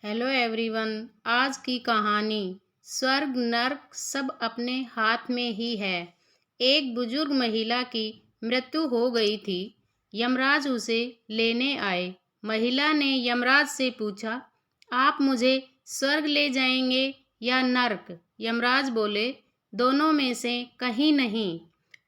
Hello everyone. आज की कहानी स्वर्ग नर्क सब अपने हाथ में ही है। एक बुजुर्ग महिला की मृत्यु हो गई थी। यमराज उसे लेने आए। महिला ने यमराज से पूछा, आप मुझे स्वर्ग ले जाएंगे या नर्क? यमराज बोले, दोनों में से कहीं नहीं।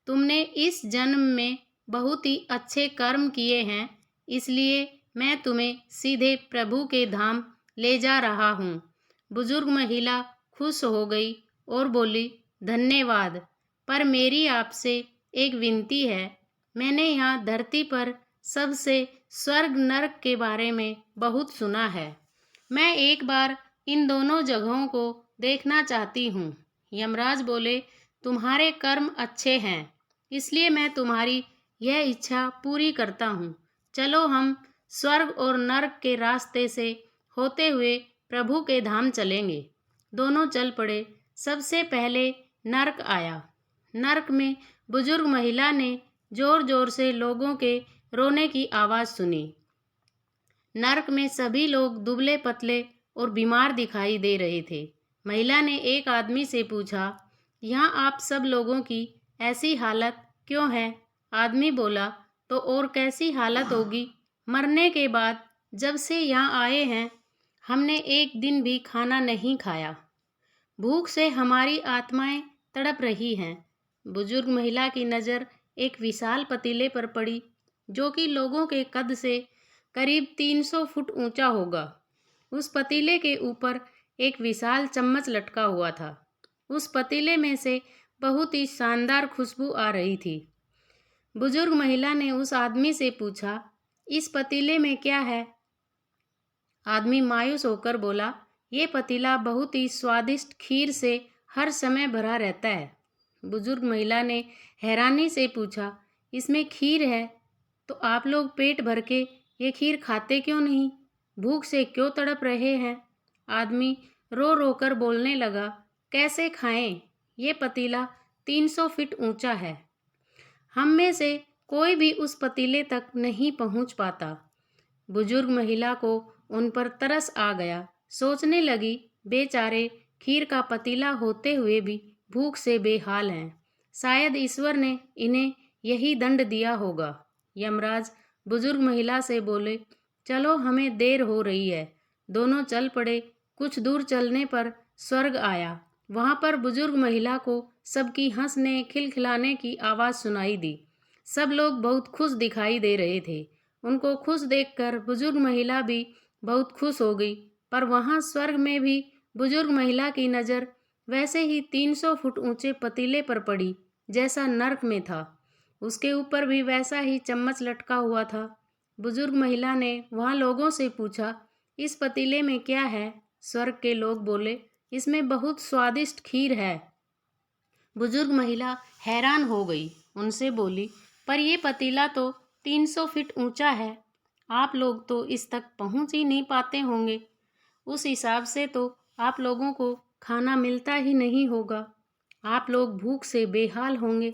तुमने इस जन्म में बहुत ही अच्छे कर्म किए हैं, इसलिए मैं तुम्हें सीधे प्रभु के धाम ले जा रहा हूँ। बुजुर्ग महिला खुश हो गई और बोली, धन्यवाद, पर मेरी आपसे एक विनती है। मैंने यहाँ धरती पर सबसे स्वर्ग नरक के बारे में बहुत सुना है। मैं एक बार इन दोनों जगहों को देखना चाहती हूँ। यमराज बोले, तुम्हारे कर्म अच्छे हैं, इसलिए मैं तुम्हारी यह इच्छा पूरी करता हूँ। चलो हम स्वर्ग और नरक के रास्ते से होते हुए प्रभु के धाम चलेंगे। दोनों चल पड़े। सबसे पहले नरक आया। नरक में बुजुर्ग महिला ने जोर जोर से लोगों के रोने की आवाज़ सुनी। नरक में सभी लोग दुबले पतले और बीमार दिखाई दे रहे थे। महिला ने एक आदमी से पूछा, यहाँ आप सब लोगों की ऐसी हालत क्यों है? आदमी बोला, तो और कैसी हालत होगी? मरने के बाद जब से यहाँ आए हैं, हमने एक दिन भी खाना नहीं खाया। भूख से हमारी आत्माएं तड़प रही हैं। बुजुर्ग महिला की नज़र एक विशाल पतीले पर पड़ी, जो कि लोगों के कद से करीब 300 फुट ऊंचा होगा। उस पतीले के ऊपर एक विशाल चम्मच लटका हुआ था। उस पतीले में से बहुत ही शानदार खुशबू आ रही थी। बुजुर्ग महिला ने उस आदमी से पूछा, इस पतीले में क्या है? आदमी मायूस होकर बोला, ये पतीला बहुत ही स्वादिष्ट खीर से हर समय भरा रहता है। बुजुर्ग महिला ने हैरानी से पूछा, इसमें खीर है तो आप लोग पेट भर के ये खीर खाते क्यों नहीं? भूख से क्यों तड़प रहे हैं? आदमी रो रो कर बोलने लगा, कैसे खाएं? ये पतीला 300 फीट ऊंचा है। हम में से कोई भी उस पतीले तक नहीं पहुंच पाता। बुजुर्ग महिला को उन पर तरस आ गया। सोचने लगी, बेचारे खीर का पतीला होते हुए भी भूख से बेहाल हैं। शायद ईश्वर ने इन्हें यही दंड दिया होगा। यमराज बुजुर्ग महिला से बोले, चलो हमें देर हो रही है। दोनों चल पड़े। कुछ दूर चलने पर स्वर्ग आया। वहाँ पर बुजुर्ग महिला को सबकी हंसने खिलखिलाने की आवाज़ सुनाई दी। सब लोग बहुत खुश दिखाई दे रहे थे। उनको खुश देखकर बुजुर्ग महिला भी बहुत खुश हो गई। पर वहाँ स्वर्ग में भी बुजुर्ग महिला की नज़र वैसे ही 300 फुट ऊंचे पतीले पर पड़ी जैसा नर्क में था। उसके ऊपर भी वैसा ही चम्मच लटका हुआ था। बुजुर्ग महिला ने वहाँ लोगों से पूछा, इस पतीले में क्या है? स्वर्ग के लोग बोले, इसमें बहुत स्वादिष्ट खीर है। बुजुर्ग महिला हैरान हो गई। उनसे बोली, पर यह पतीला तो 300 फीट ऊंचा है। आप लोग तो इस तक पहुंच ही नहीं पाते होंगे। उस हिसाब से तो आप लोगों को खाना मिलता ही नहीं होगा। आप लोग भूख से बेहाल होंगे।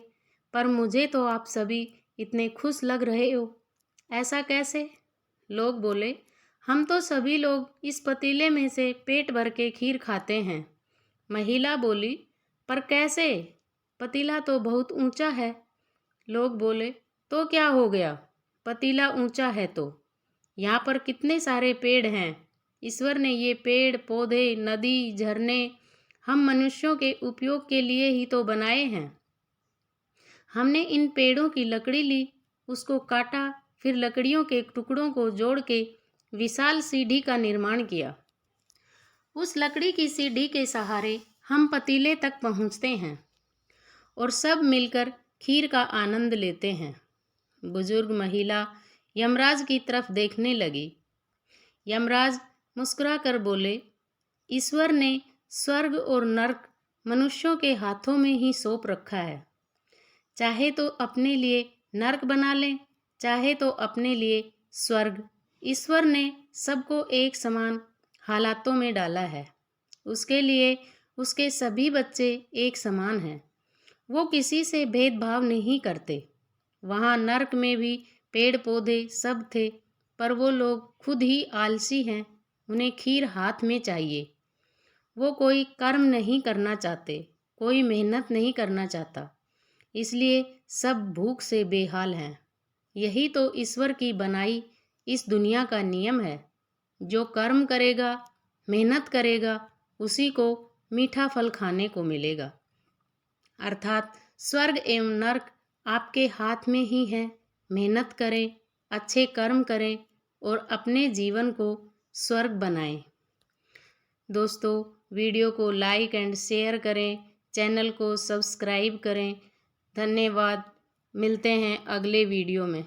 पर मुझे तो आप सभी इतने खुश लग रहे हो, ऐसा कैसे? लोग बोले, हम तो सभी लोग इस पतीले में से पेट भर के खीर खाते हैं। महिला बोली, पर कैसे? पतीला तो बहुत ऊंचा है। लोग बोले, तो क्या हो गया? पतीला ऊंचा है तो यहाँ पर कितने सारे पेड़ हैं। ईश्वर ने ये पेड़ पौधे, नदी, झरने हम मनुष्यों के उपयोग के लिए ही तो बनाए हैं। हमने इन पेड़ों की लकड़ी ली, उसको काटा, फिर लकड़ियों के टुकड़ों को जोड़ के विशाल सीढ़ी का निर्माण किया। उस लकड़ी की सीढ़ी के सहारे हम पतीले तक पहुँचते हैं और सब मिलकर खीर का आनंद लेते हैं। बुजुर्ग महिला यमराज की तरफ देखने लगी। यमराज मुस्कुरा कर बोले, ईश्वर ने स्वर्ग और नर्क मनुष्यों के हाथों में ही सौंप रखा है। चाहे तो अपने लिए नर्क बना लें, चाहे तो अपने लिए स्वर्ग। ईश्वर ने सबको एक समान हालातों में डाला है। उसके लिए उसके सभी बच्चे एक समान हैं। वो किसी से भेदभाव नहीं करते। वहाँ नर्क में भी पेड़ पौधे सब थे, पर वो लोग खुद ही आलसी हैं। उन्हें खीर हाथ में चाहिए। वो कोई कर्म नहीं करना चाहते, कोई मेहनत नहीं करना चाहता, इसलिए सब भूख से बेहाल हैं। यही तो ईश्वर की बनाई इस दुनिया का नियम है। जो कर्म करेगा, मेहनत करेगा, उसी को मीठा फल खाने को मिलेगा। अर्थात स्वर्ग एवं नर्क आपके हाथ में ही है। मेहनत करें, अच्छे कर्म करें और अपने जीवन को स्वर्ग बनाएं। दोस्तों, वीडियो को लाइक एंड शेयर करें, चैनल को सब्सक्राइब करें। धन्यवाद। मिलते हैं अगले वीडियो में।